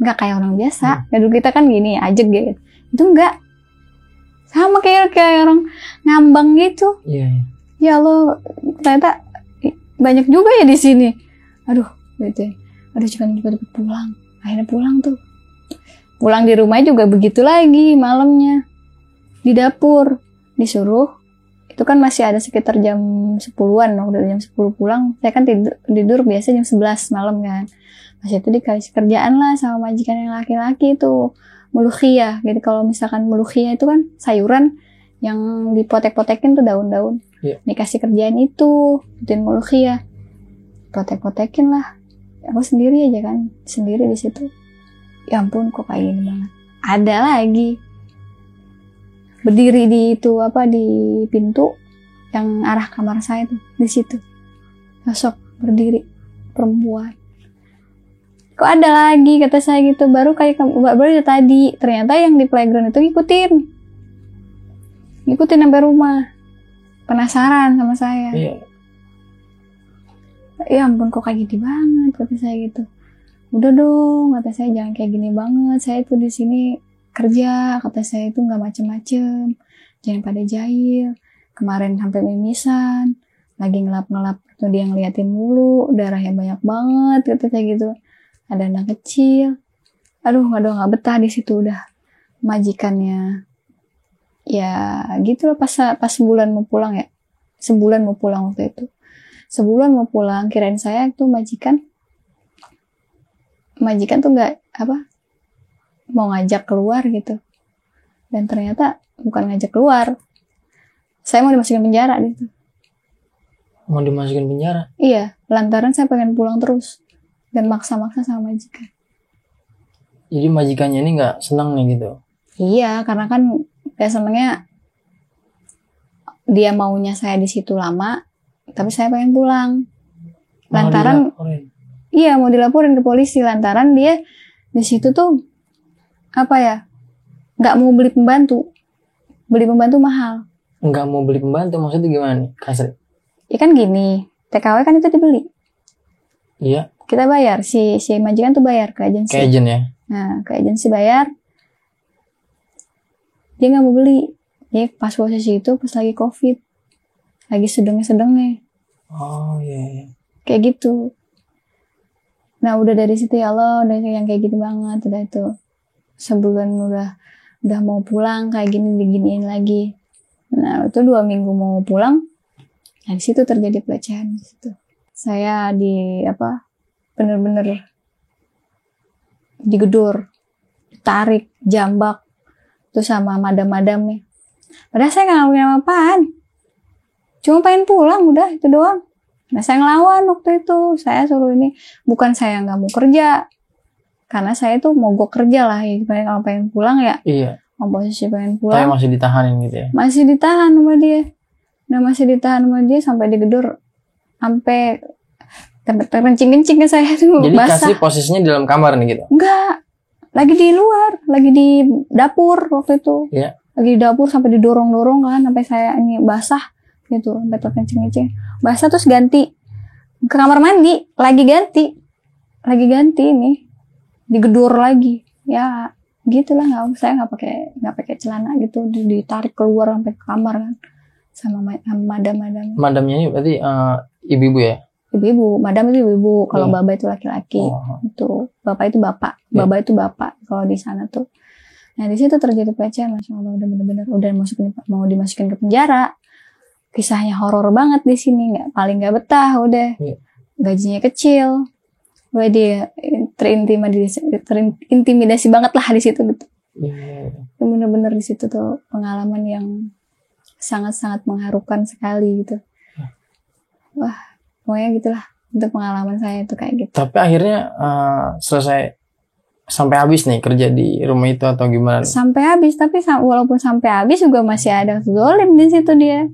nggak kayak orang biasa. Duduk kita kan gini, ajeg gitu. Itu enggak. sama kayak orang ngambang gitu. Iya. Ya Allah, ternyata banyak juga ya di sini. Aduh, gitu. Aduh, cepet pulang. Akhirnya pulang tuh. Pulang di rumah juga begitu lagi malamnya. Di dapur disuruh. Itu kan masih ada sekitar jam 10-an. Udah jam 10 pulang. Saya kan tidur biasa jam 11 malam kan. Pas itu dikasih kerjaan lah sama majikan yang laki-laki itu. Mulukhiyah. Jadi kalau misalkan mulukhiyah itu kan sayuran yang dipotek-potekin tuh daun-daun. Iya. Dikasih kerjaan itu. Bikin mulukhiyah. Potek-potekin lah. Aku sendiri aja kan. Sendiri di situ. Ya ampun, kok kayak gini banget. Ada lagi. Berdiri di itu di pintu yang arah kamar saya tuh, di situ. Sosok berdiri perempuan. Kok ada lagi kata saya gitu, baru itu tadi. Ternyata yang di playground itu ngikutin sampai rumah. Penasaran sama saya. Iya. Ya ampun, kok kayak gini banget kata saya gitu. Udah dong, kata saya, jangan kayak gini banget. Saya tuh di sini kerja, kata saya itu nggak macem-macem. Jangan pada jahil. Kemarin sampai mimisan, lagi ngelap-ngelap tuh dia ngeliatin mulu, darahnya banyak banget, kata saya gitu. Ada anak kecil. Aduh, nggak betah di situ udah. Majikannya, ya gitu loh, pas sebulan mau pulang ya. Sebulan mau pulang waktu itu. Sebulan mau pulang, kirain saya tuh majikan tuh nggak mau ngajak keluar gitu, dan ternyata bukan ngajak keluar, saya mau dimasukin penjara gitu. Mau dimasukin penjara? Iya, lantaran saya pengen pulang terus dan maksa-maksa sama majikan. Jadi majikannya ini nggak senang nih gitu? Iya, karena kan gak senengnya dia maunya saya di situ lama, tapi saya pengen pulang. Lantaran iya, mau dilaporin ke polisi lantaran dia di situ tuh nggak mau beli pembantu mahal. Nggak mau beli pembantu maksudnya gimana nih, Kasri? Ya kan gini, TKW kan itu dibeli. Iya. Kita bayar, si majikan tuh bayar ke agensi. Ke agen ya? Nah, ke agensi bayar. Dia nggak mau beli. Dia pas posisi itu pas lagi COVID, lagi sedeng-sedengnya. Oh iya. Kayak gitu. Nah udah dari situ ya Allah, udah yang kayak gitu banget, udah itu sebulan udah mau pulang kayak gini diginiin lagi. Nah itu 2 minggu mau pulang, nah di situ terjadi pelecehan di situ. Saya bener-bener digedor, ditarik, jambak, tuh sama madam-madamnya. Padahal saya nggak ngelakuin apa-apaan, cuma pengen pulang udah itu doang. Nah saya ngelawan waktu itu, saya suruh ini, bukan saya nggak mau kerja, karena saya tuh mogok kerja lah, ya kalau pengen pulang ya. Iya. Posisi pengen pulang. Tapi masih ditahanin gitu ya? Masih ditahan sama dia. Nah masih ditahan sama dia sampai digedor, sampai terkencing-kencing ke saya tuh. Jadi basah. Kasri posisinya di dalam kamar nih gitu? Enggak, lagi di luar, lagi di dapur waktu itu. Iya. Lagi di dapur sampai didorong-dorong kan, sampai saya ini basah gitu, sampai terkencing-kencing. Basah terus ganti ke kamar mandi, lagi ganti ini, digedor lagi. Ya gitulah, saya nggak pakai celana gitu, ditarik keluar sampai ke kamar kan, sama madam-madam. Madamnya ini berarti ibu-ibu ya? Ibu-ibu, madam itu ibu-ibu, kalau Iya. baba itu laki-laki. Itu bapak itu bapak, baba itu bapak kalau di sana tuh. Nah di situ terjadi pelecehan, masya Allah, udah bener-bener udah mau dimasukin ke penjara. Kisahnya horor banget di sini, paling nggak betah udah. Iya. Gajinya kecil, udah dia terintimidasi banget lah di situ gitu. Iya. Bener-bener di situ tuh pengalaman yang sangat-sangat mengharukan sekali gitu. Wah, pokoknya gitulah untuk pengalaman saya itu kayak gitu. Tapi akhirnya selesai sampai habis nih kerja di rumah itu atau gimana? Sampai habis, tapi walaupun sampai habis juga masih ada zolim di situ dia.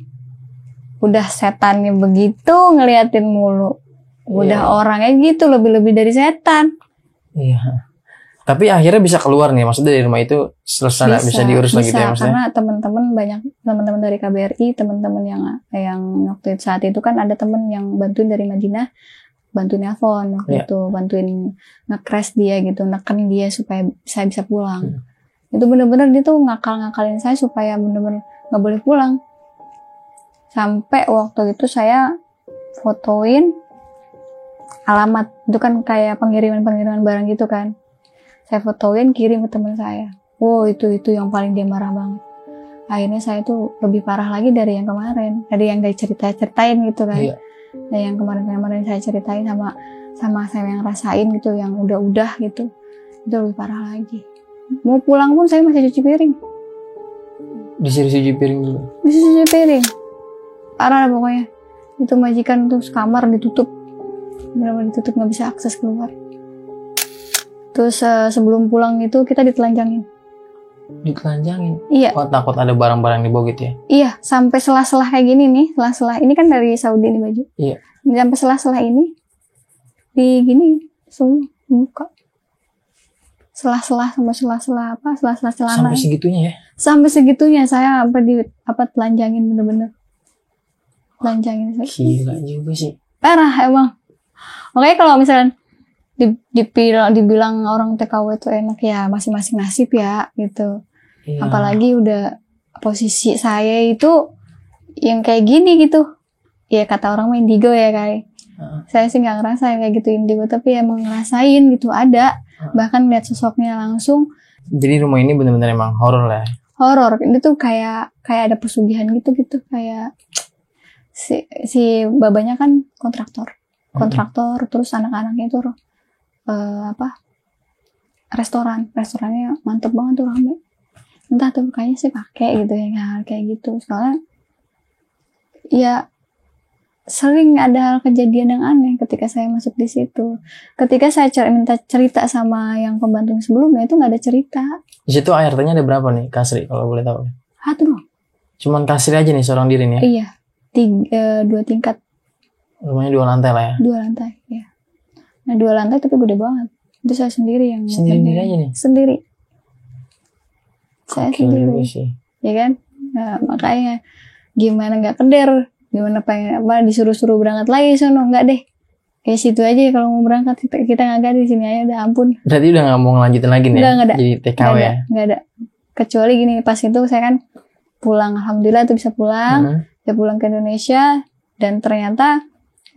Udah setannya begitu ngeliatin mulu. Udah orangnya gitu lebih-lebih dari setan. Iya. Tapi akhirnya bisa keluar nih, maksudnya dari rumah itu selesai bisa diurus lagi gitu ya maksudnya? Karena teman-teman dari KBRI, teman-teman yang waktu saat itu kan ada teman yang bantuin dari Madinah, bantuin nelfon waktu itu, bantuin nge-crash dia gitu, neken dia supaya saya bisa pulang. Itu bener-bener dia tuh ngakal-ngakalin saya supaya bener-bener nggak boleh pulang. Sampai waktu itu saya fotoin alamat, itu kan kayak pengiriman barang gitu kan. Saya fotoin, kirim ke teman saya. Wow, itu yang paling dia marah banget. Akhirnya saya tuh lebih parah lagi dari yang kemarin, dari yang dari ceritain gitu kan. Iya. Nah, yang kemarin saya ceritain sama saya yang rasain gitu, yang udah gitu, itu lebih parah lagi. Mau pulang pun saya masih cuci piring. Disuruh cuci piring dulu. Cuci piring. Parah lah pokoknya. Itu majikan tuh kamar ditutup, benar-benar ditutup, nggak bisa akses keluar. Terus sebelum pulang itu kita ditelanjangin. Ditelanjangin? Iya. Oh, takut ada barang-barang dibawa gitu ya? Iya, sampai sela-sela kayak gini nih, sela-sela ini kan dari Saudi nih baju. Iya. Sampai sela-sela ini di gini semua buka. Sela-sela sama sela-sela celana. Sampai segitunya ya? Sampai segitunya saya telanjangin bener-bener. Telanjangin. Gila juga sih. Parah emang. Makanya kalau misalnya dibilang orang TKW itu enak ya, masing-masing nasib ya gitu. Iya. Apalagi udah posisi saya itu yang kayak gini gitu. Ya kata orang mah indigo ya kayak. Saya sih nggak ngerasain kayak gitu indigo, tapi emang ngerasain gitu ada. Bahkan lihat sosoknya langsung. Jadi rumah ini benar-benar emang horor lah. Horor. Itu tuh kayak ada pesugihan gitu kayak si babanya kan kontraktor terus anak-anaknya itu restorannya mantep banget tuh, rame. Entah tuh kayaknya sih pakai gitu ya, kayak gitu. Soalnya ya sering ada hal kejadian yang aneh ketika saya masuk di situ. Ketika saya minta cerita sama yang pembantu sebelumnya itu nggak ada cerita. Di situ ART-nya ada berapa nih, Kasri kalau boleh tahu? Satu doang. Cuman Kasri aja nih seorang diri nih ya? Iya. 2 tingkat. Rumahnya 2 lantai lah ya? 2 lantai, ya. Nah 2 lantai tapi gede banget. Itu saya sendiri yang sendiri aja nih? Sendiri. Saya sendiri. Sih. Ya kan? Nah, makanya gimana nggak keder? Gimana pengen disuruh-suruh berangkat lagi sono? Nggak deh. Kayak situ aja kalau mau berangkat kita nggak di sini aja udah ampun. Berarti udah nggak mau ngelanjutin lagi nih? Nggak ada. Jadi TKW ya? Nggak ada. Kecuali gini, pas itu saya kan pulang, alhamdulillah tuh bisa pulang. Saya pulang ke Indonesia dan ternyata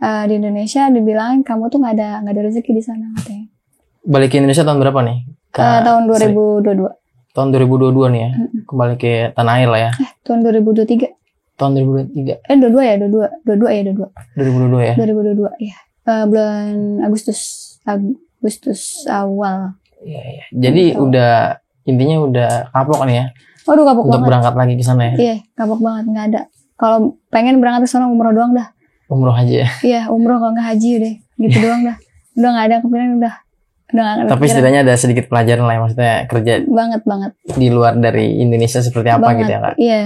di Indonesia dibilang kamu tuh nggak ada rezeki di sana katanya. Balik ke Indonesia tahun berapa nih? Tahun 2022. Tahun 2022 nih ya? Kembali ke tanah air lah ya? Tahun 2023. Tahun 2023? 22 ya? 22 ya? 2022 ya? 2022 ya. Bulan Agustus awal. Iya. Jadi gitu. Intinya udah kapok nih ya? Waduh, kapok untuk banget. Berangkat lagi ke sana ya? Iya, kapok banget, nggak ada. Kalau pengen berangkat ke sana umroh doang dah. Umroh aja ya? Iya, umroh kalau nggak haji deh, gitu doang dah. Udah nggak ada kepikiran udah nggak ada. Tapi setidaknya ada sedikit pelajaran lah ya, maksudnya kerja. Banget. Di luar dari Indonesia seperti apa banget. Gitu ya Kak? Iya,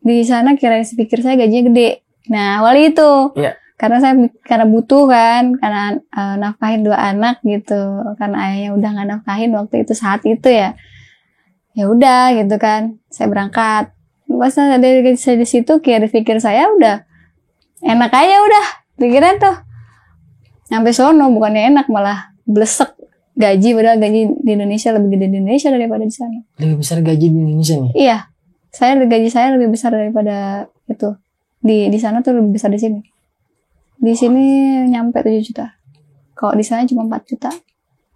di sana pikir saya gajinya gede. Nah awal itu. Iya. Karena butuh kan, karena nafkahin 2 anak gitu, karena ayahnya udah nggak nafkahin waktu itu saat itu ya. Ya udah gitu kan, saya berangkat. Pas dari saya di situ, pikir saya udah enak aja udah, pikiran tuh. Sampai sono bukannya enak malah blesek gaji, padahal gaji di Indonesia lebih gede di Indonesia daripada di sana. Lebih besar gaji di Indonesia nih? Iya, gaji saya lebih besar daripada itu. Di sana tuh lebih besar di sini. Di sini nyampe 7 juta. Kalau di sana cuma 4 juta.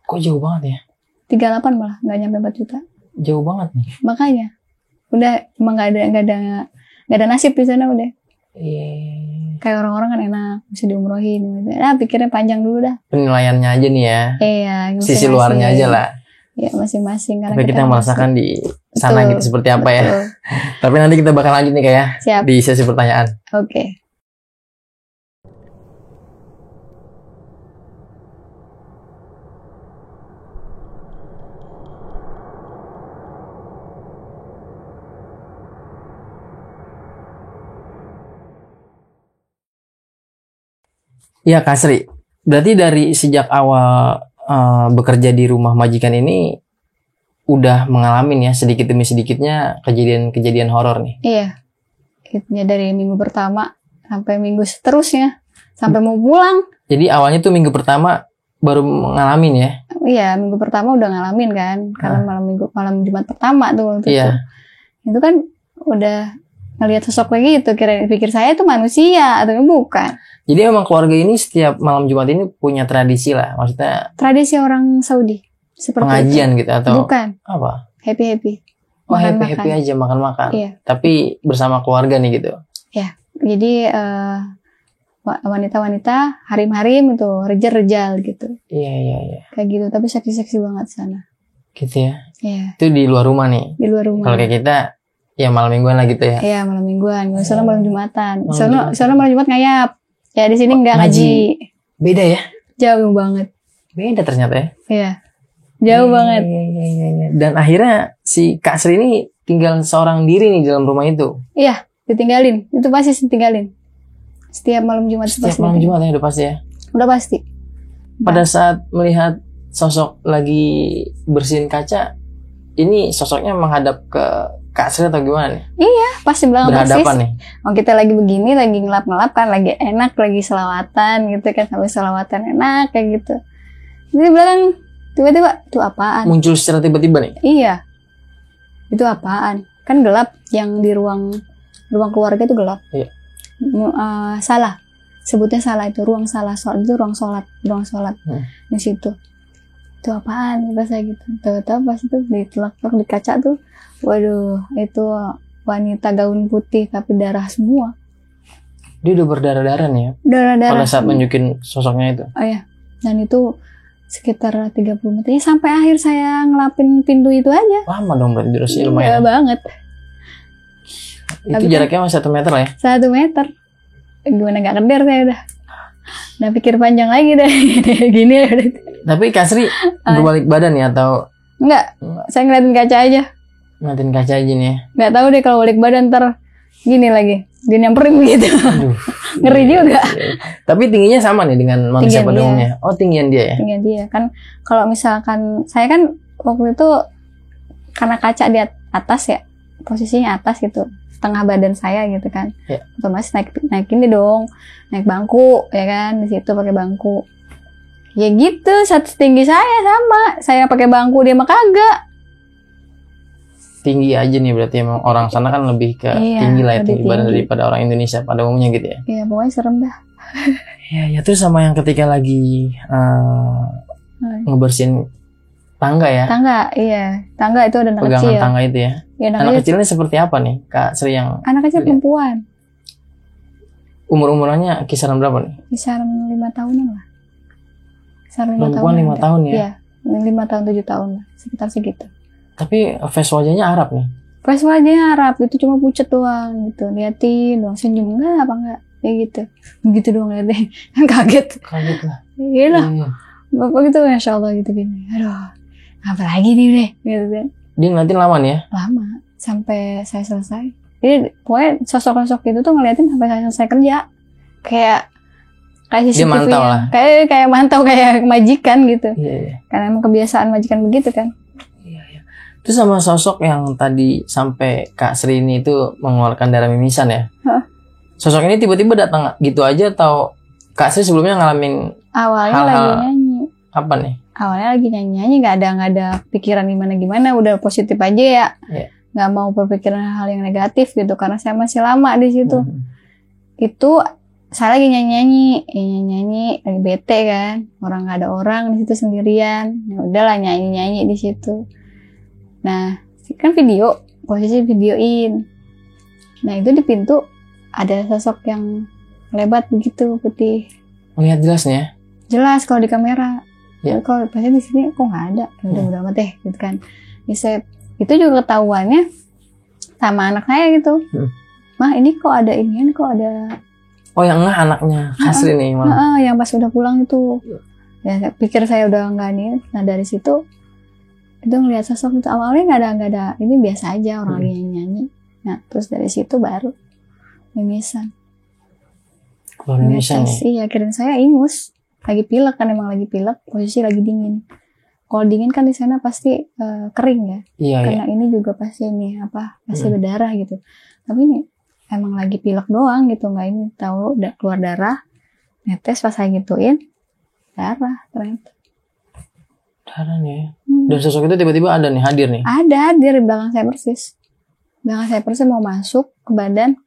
Kok jauh banget ya? 38 malah, nggak nyampe 4 juta. Jauh banget nih. Makanya, udah emang nggak ada nasib di sana udah. Kayak orang-orang kan enak, bisa diumrohin. Gitu. Nah, pikirnya panjang dulu dah. Penilaiannya aja nih ya. Iya. Sisi luarnya aja lah. Ya masing-masing. Tapi kita merasakan di sana gitu seperti apa ya. Tapi nanti kita bakal lanjut nih kayak di sesi pertanyaan. Oke. Iya Kak Sri, berarti dari sejak awal bekerja di rumah majikan ini udah mengalami ya sedikit demi sedikitnya kejadian horor nih. Iya, dari minggu pertama sampai minggu seterusnya sampai mau pulang. Jadi awalnya tuh minggu pertama baru ngalamin ya? Iya, minggu pertama udah ngalamin kan, karena malam Jumat pertama tuh waktu itu kan udah ngelihat sosok lagi itu, pikir saya itu manusia atau bukan. Jadi emang keluarga ini setiap malam Jumat ini punya tradisi lah, maksudnya tradisi orang Saudi seperti pengajian itu. Gitu atau bukan apa? Happy Oh, happy aja makan-makan. Iya. Tapi bersama keluarga nih gitu. Ya, jadi wanita-wanita harim-harim itu, rejal-rejal gitu. Iya. Kayak gitu, tapi seksi-seksi banget sana. Gitu ya. Iya. Itu di luar rumah nih. Di luar rumah. Kalau kayak kita ya malam mingguan lah gitu ya. Iya, malam mingguan. Soalnya malam Jumatan. Soalnya malam Jumat ngayap. Ya di sini enggak ngaji. Beda ya? Jauh banget. Beda ternyata ya. Iya. Jauh banget. Iya. Dan akhirnya si Kak Sri ini tinggal seorang diri nih dalam rumah itu. Iya, ditinggalin. Itu pasti ditinggalin. Setiap malam Jumat. Setiap malam Jumat ya udah pasti ya? Udah pasti. Pada saat melihat sosok lagi bersihin kaca, ini sosoknya menghadap ke Kak Sri atau gimana nih? Iya, pasti belakang persis. Berhadapan nih? Oh, kita lagi begini, lagi ngelap-ngelap kan, lagi enak, lagi selawatan gitu kan, sambil selawatan enak kayak gitu. Jadi belakang tiba-tiba, itu apaan? Muncul secara tiba-tiba nih? Iya. Itu apaan? Kan gelap, yang di ruang keluarga itu gelap. Iya. Salah. Sebutnya salah, itu ruang salah, itu ruang sholat. Di situ. Itu apaan? Pas saya gitu. Tahu-tahu pas itu ditelak-telak di kaca tuh. Waduh, itu wanita gaun putih tapi darah semua. Dia udah berdarah-darah nih ya? Darah-darah. Pada saat nunjukin sosoknya itu? Oh iya. Dan itu sekitar 30 menit. Ya, sampai akhir saya ngelapin pintu itu aja. Lama dong berarti durasi lumayan. Iya banget. Itu tapi jaraknya masih 1 meter lah ya? 1 meter. Gimana gak keder saya udah. Nah pikir panjang lagi deh. Gini ya udah. Tapi Kak Sri berbalik badan ya atau? Enggak. Saya ngeliatin kaca aja. Ngeliatin kaca aja nih ya? Gak tahu deh kalau balik badan ntar gini lagi. Dia nyamperin gitu. Aduh. Ngeri juga. Tapi tingginya sama nih dengan manusia pada umumnya? Oh tinggian dia ya? Tinggian dia. Kan kalau misalkan saya kan waktu itu karena kaca di atas ya. Posisinya atas gitu. Setengah badan saya gitu kan. Ya. Otomatis naik ini dong. Naik bangku ya kan. Di situ pakai bangku. Ya gitu, setinggi saya sama. Saya pakai bangku, dia mah kagak. Tinggi aja nih berarti emang orang sana kan lebih ke tinggi lah ya, tinggi badan daripada orang Indonesia pada umumnya gitu ya. Iya, pokoknya serem dah. Ya terus sama yang ketika lagi ngebersihin tangga ya. Tangga, iya. Tangga itu ada anak pegangan kecil. Tangga itu ya. Ya, anak kecilnya seperti apa nih Kak Sri yang? Anak kecil perempuan. Umur-umurannya kisaran berapa nih? Kisaran 5 tahunan lah. Kisaran 5 perempuan tahun. 5 tahun ya? Iya, 5 tahun 7 tahun lah. Sekitar segitu. Tapi face wajahnya Arab nih? Face wajahnya Arab, itu cuma pucet doang gitu. Liatin doang, senyum enggak apa enggak. Kayak gitu. Begitu doang liatnya. Kan kaget. Kaget lah. Iya lah. Bapak gitu, Masya Allah gitu gini. Aduh, apa lagi nih deh. Gitu kan. Dia ngeliatin lama nih ya? Lama. Sampai saya selesai. Jadi pokoknya sosok-sosok itu tuh ngeliatin sampai saya selesai kerja. Kayak CCTV. Dia mantau lah. Kayak mantau, kayak majikan gitu. Iya. Karena emang kebiasaan majikan begitu kan. Itu sama sosok yang tadi sampai Kak Sri ini itu mengeluarkan darah mimisan ya? Sosok ini tiba-tiba datang gitu aja atau Kak Sri sebelumnya ngalamin awalnya hal-hal lagi nyanyi. Apa nih? Awalnya lagi nyanyi, nggak ada pikiran gimana, udah positif aja ya. Nggak mau berpikiran hal yang negatif gitu, karena saya masih lama di situ. Itu saya lagi nyanyi, lagi bete kan, orang nggak ada orang di situ sendirian. Ya udahlah nyanyi di situ. Nah, kan posisi videoin. Nah, itu di pintu ada sosok yang lebat begitu, putih. Lihat jelas nih ya? Jelas kalau di kamera. Ya. Kalau pasnya di sini kok nggak ada. Udah amat deh, gitu kan. Bisa itu juga ketahuannya sama anak saya gitu. Mah, ini kok ada ini, kok ada. Oh, yang enggak anaknya Kasri nih malah. Yang pas udah pulang itu. Ya, saya pikir saya udah nggak nih. Nah, dari situ itu ngeliat sosok itu awalnya nggak ada, ini biasa aja orang lagi nyanyi. Nah terus dari situ baru mimisan. Keluar mimisan ya? Iya, kirain saya ingus, lagi pilek kan, emang lagi pilek, posisi lagi dingin. Kalau dingin kan di sana pasti kering ya. Iya. Karena ini juga pasti pasti berdarah gitu. Tapi ini emang lagi pilek doang gitu, nggak ini tahu keluar darah, netes pas saya gituin. darah ternyata. Darah nih ya. Dan sosok itu tiba-tiba ada nih, hadir nih. Ada hadir di belakang saya persis. Belakang saya persis mau masuk ke badan,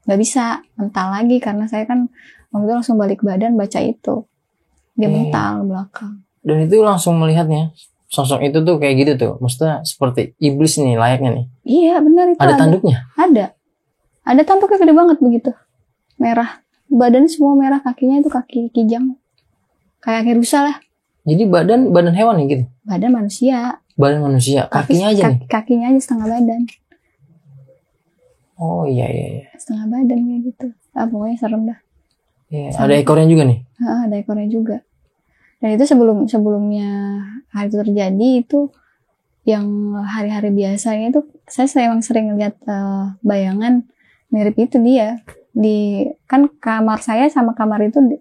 nggak bisa, mental lagi karena saya kan waktu itu langsung balik ke badan baca itu. Dia mental ke belakang. Dan itu langsung melihatnya. Sosok itu tuh kayak gitu tuh. Maksudnya seperti iblis nih layaknya nih. Iya benar itu. Ada tanduknya? Ada tanduknya gede banget begitu. Merah. Badan semua merah, kakinya itu kaki kijang. Kayak rusa lah. Jadi badan hewan ya gitu? Badan manusia. Badan manusia. Kakinya aja nih? Kakinya aja setengah badan. Oh iya. Setengah badan kayak gitu. Pokoknya serem dah. Iya, ada ekornya juga nih? Ada ekornya juga. Dan itu sebelumnya hari itu terjadi itu yang hari-hari biasanya itu saya emang sering lihat bayangan mirip itu dia di kan kamar saya sama kamar itu di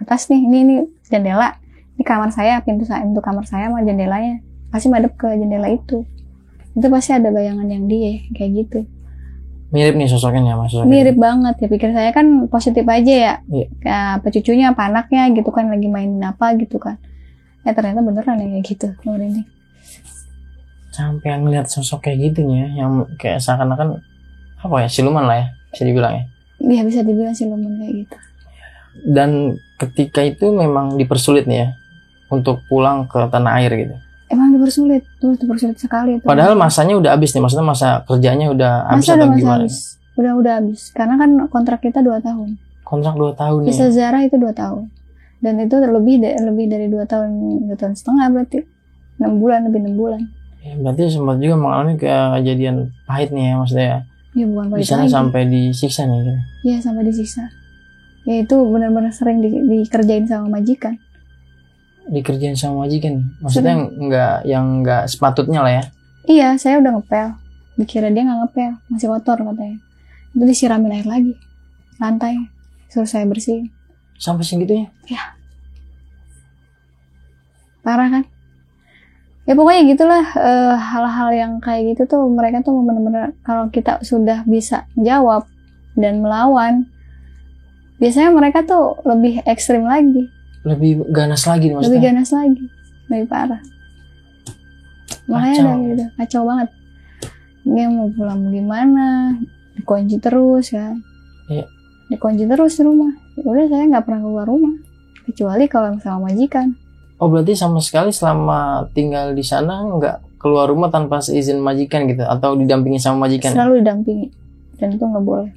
atas nih ini jendela, ini kamar saya pintu kamar saya sama jendelanya pasti madep ke jendela itu pasti ada bayangan yang dia kayak gitu. Mirip nih sosoknya Mas. Mirip banget ya, pikir saya kan positif aja ya. Iya. Kayak apa cucunya apa anaknya gitu kan lagi mainin apa gitu kan. Ternyata beneran ya kayak gitu. Ini. Sampai ngeliat sosok kayak gitunya yang kayak seakan-akan apa ya, siluman lah ya bisa dibilang ya. Iya bisa dibilang siluman kayak gitu. Dan ketika itu memang dipersulit nih ya untuk pulang ke tanah air gitu. Emang dipersulit sekali itu. Padahal masanya udah habis nih, maksudnya masa kerjanya udah habis atau gimana? Udah habis. Karena kan kontrak kita 2 tahun. Kontrak 2 tahun nih. Visa Zara itu 2 tahun. Dan itu lebih dari 2 tahun, 2 tahun setengah berarti. 6 bulan, lebih 6 bulan. Ya, berarti sempat juga mengalami kejadian pahit nih ya maksudnya ya. Ya bukan pahit. Di sana sampai disiksa nih gitu. Iya sampai disiksa. Ya itu benar-benar sering dikerjain sama majikan. Dikerjain sama majikan, maksudnya nggak sepatutnya lah ya. Iya, saya udah ngepel, dikira dia nggak ngepel, masih kotor katanya. Itu disiramin air lagi, lantai, suruh saya bersihin. Sampai segitunya? Ya, parah kan? Ya pokoknya gitulah, hal-hal yang kayak gitu tuh mereka tuh benar-benar kalau kita sudah bisa jawab dan melawan, biasanya mereka tuh lebih ekstrim lagi. Lebih ganas lagi maksudnya. Lebih ganas lagi, lebih parah. Makanya udah gitu, kacau banget. Dia mau pulang gimana, dikunci terus kan. Iya. Dikunci terus di rumah. Udah saya nggak pernah keluar rumah, kecuali kalau sama majikan. Oh berarti sama sekali selama tinggal di sana nggak keluar rumah tanpa seizin majikan gitu, atau didampingi sama majikan? Selalu didampingi, dan itu nggak boleh.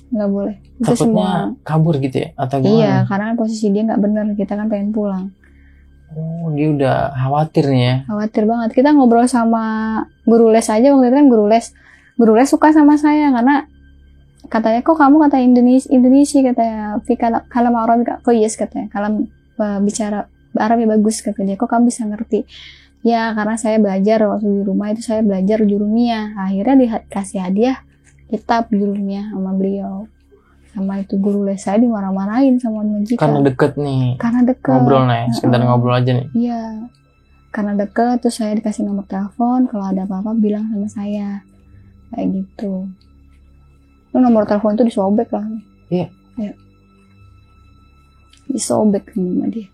Nggak boleh. Itu takutnya semua kabur gitu ya atau gimana? Iya, karena posisi dia nggak benar, kita kan pengen pulang. Oh, dia udah khawatir nih ya? Khawatir banget. Kita ngobrol sama guru les aja waktu itu kan guru les suka sama saya karena katanya kok kamu kata Indonesia katanya kalam Arabi kok yes katanya kalam bicara Arabi bagus kata dia, kok kamu bisa ngerti? Ya karena saya belajar waktu di rumah itu saya belajar jurumiyah, akhirnya dikasih hadiah kitab jurumiyah sama beliau. Sama itu guru les saya dimarah-marahin sama majikan. Karena deket nih. Karena deket. Ngobrol nih, sekedar ngobrol aja nih. Iya. Karena deket, terus saya dikasih nomor telepon, kalau ada apa-apa bilang sama saya. Kayak gitu. Itu nomor telepon itu disobek lah. Iya. Iya. Disobek sama dia.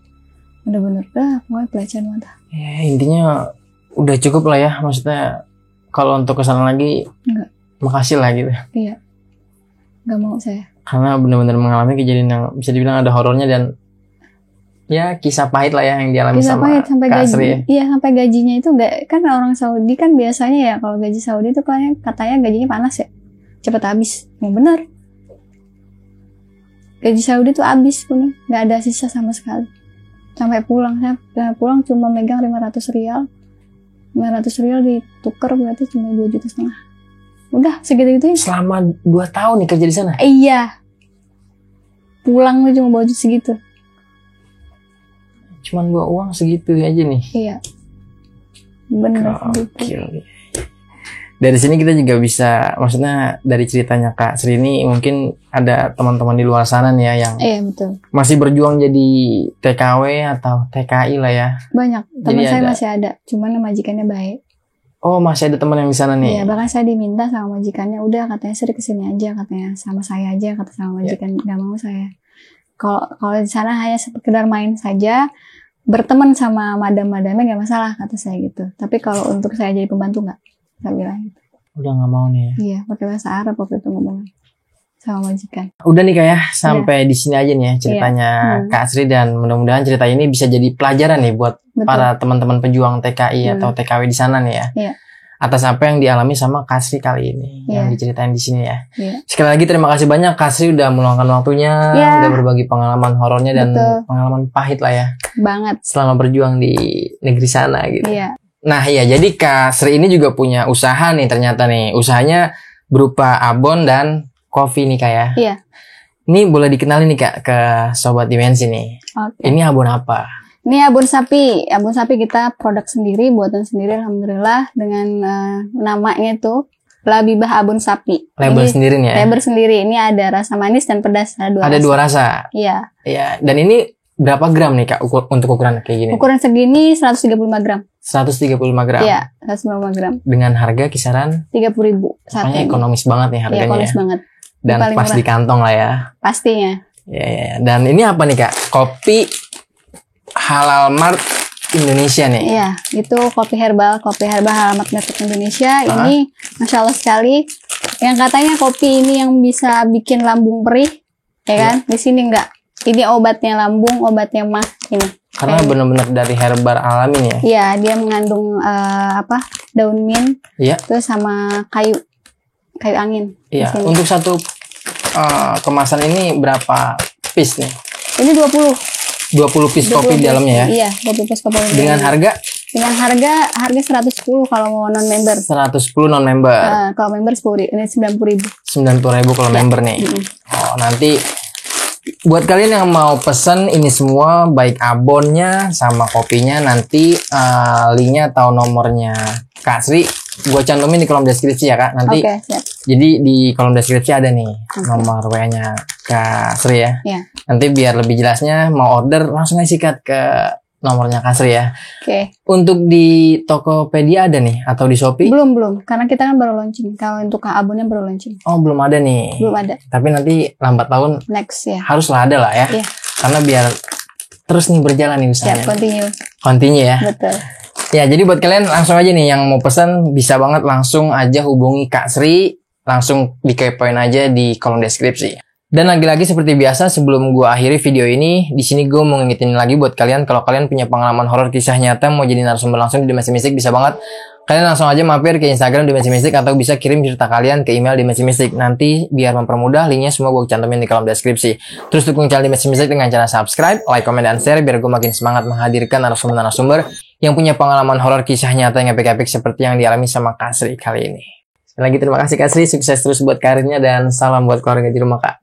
Bener-bener pokoknya pelecehan mata. Ya intinya udah cukup lah ya, maksudnya kalau untuk kesana lagi. Enggak. Makasih lah gitu. Iya. Gak mau saya. Karena benar-benar mengalami kejadian yang bisa dibilang ada horornya dan ya kisah pahit lah ya yang dialami kisah sama pahit, sampai Kak gaji, Sri ya. Iya sampai gajinya itu gak, kan orang Saudi kan biasanya ya kalau gaji Saudi itu katanya gajinya panas ya, cepet habis. Yang benar. Gaji Saudi tuh habis pun, gak ada sisa sama sekali. Sampai pulang, saya pulang cuma megang 500 rial. 500 rial ditukar berarti cuma 2,5 juta. Udah segitu-gitu ya. Selama 2 tahun nih kerja di sana? Iya. Pulang tuh cuma bawa segitu. Cuman bawa uang segitu aja nih? Iya. Bener segitu. Dari sini kita juga bisa, maksudnya dari ceritanya Kak Sri ini mungkin ada teman-teman di luar sana nih ya yang betul. Masih berjuang jadi TKW atau TKI lah ya. Banyak. Teman saya masih ada, cuman majikannya baik. Oh masih ada teman yang di sana nih? Iya, bahkan saya diminta sama majikannya, udah katanya Sri kesini aja, katanya sama saya aja, kata sama majikan, gak mau saya. Kalau di sana hanya sekedar main saja, berteman sama madam-madamnya nggak masalah kata saya gitu. Tapi kalau untuk saya jadi pembantu nggak bilang gitu. Udah nggak mau nih ya. Iya, pakai bahasa Arab waktu itu ngomongnya sama majikan. Udah nih Kak ya, sampai di sini aja nih ya ceritanya Kak Sri, dan mudah-mudahan cerita ini bisa jadi pelajaran nih buat para teman-teman pejuang TKI atau TKW di sana nih ya. Iya. Atas apa yang dialami sama Kak Sri kali ini yang diceritain di sini ya. Iya. Sekali lagi terima kasih banyak Kak Sri udah meluangkan waktunya, udah berbagi pengalaman horornya dan pengalaman pahit lah ya. Banget. Selama berjuang di negeri sana gitu. Iya. Nah iya, jadi Kak Sri ini juga punya usaha nih ternyata nih. Usahanya berupa abon dan kopi nih Kak ya. Iya. Ini boleh dikenalin nih Kak ke Sobat Dimensi nih. Okay. Ini abon apa? Ini abon sapi. Abon sapi kita produk sendiri, buatan sendiri alhamdulillah, dengan namanya tuh Labibah Abon Sapi. Label sendiri nih ya? Label sendiri. Ini ada rasa manis dan pedas. Ada dua rasa? Iya. Iya. Dan ini berapa gram nih Kak untuk ukuran kayak gini? Ukuran segini 135 gram. 135 gram? Iya, 135 gram. Dengan harga kisaran? 30.000. Makanya ekonomis banget nih harganya. Iya, ekonomis banget. Dan pas di kantong lah ya? Pastinya. Iya. Dan ini apa nih Kak? Kopi Halal Mart Indonesia nih? Iya, itu kopi herbal Halal Mart Indonesia. Ini Masya Allah sekali. Yang katanya kopi ini yang bisa bikin lambung perih, ya kan? Di sini enggak. Ini obatnya lambung, obatnya mah ini. Karena benar-benar dari herbal alamin ya? Iya, dia mengandung daun mint, terus sama kayu angin. Iya. Untuk satu kemasan ini berapa piece nih? Ini 20 piece kopi di dalamnya ya? Iya, 20 piece kopi. Dengan harga? Dengan harga 110 kalau mau non member. 110 non member. Kalau member 10.000, ini 90.000. 90.000 kalau member nih. Oh, nanti buat kalian yang mau pesen ini semua, baik abonnya sama kopinya, nanti linknya atau nomornya Kak Sri gue cantumin di kolom deskripsi ya Kak. Nanti siap. Jadi di kolom deskripsi ada nih nomor WA-nya Kak Sri ya. Nanti biar lebih jelasnya mau order langsung aja sikat ke nomornya Kak Sri ya. Untuk di Tokopedia ada nih atau di Shopee? Belum, karena kita kan baru launching. Kalau untuk abonnya baru launching. Oh, belum ada nih. Belum ada. Tapi nanti lambat tahun next ya. Haruslah ada lah ya. Karena biar terus nih berjalan nih usahanya. Continue ya. Betul. Ya, jadi buat kalian langsung aja nih yang mau pesan bisa banget langsung aja hubungi Kak Sri, langsung dikepoin aja di kolom deskripsi. Dan lagi-lagi seperti biasa sebelum gue akhiri video ini, di sini gue mau ngingetin lagi buat kalian kalau kalian punya pengalaman horor kisah nyata mau jadi narasumber langsung di Dimensi Mistik bisa banget. Kalian langsung aja mampir ke Instagram Dimensi Mistik atau bisa kirim cerita kalian ke email Dimensi Mistik. Nanti biar mempermudah linknya semua gue cantumin di kolom deskripsi. Terus dukung channel Dimensi Mistik dengan cara subscribe, like, komen, dan share biar gue makin semangat menghadirkan narasumber-narasumber yang punya pengalaman horor kisah nyata yang epic-epic seperti yang dialami sama Kak Sri kali ini. Sekali lagi terima kasih Kak Sri, sukses terus buat karirnya dan salam buat keluarga di rumah Kak.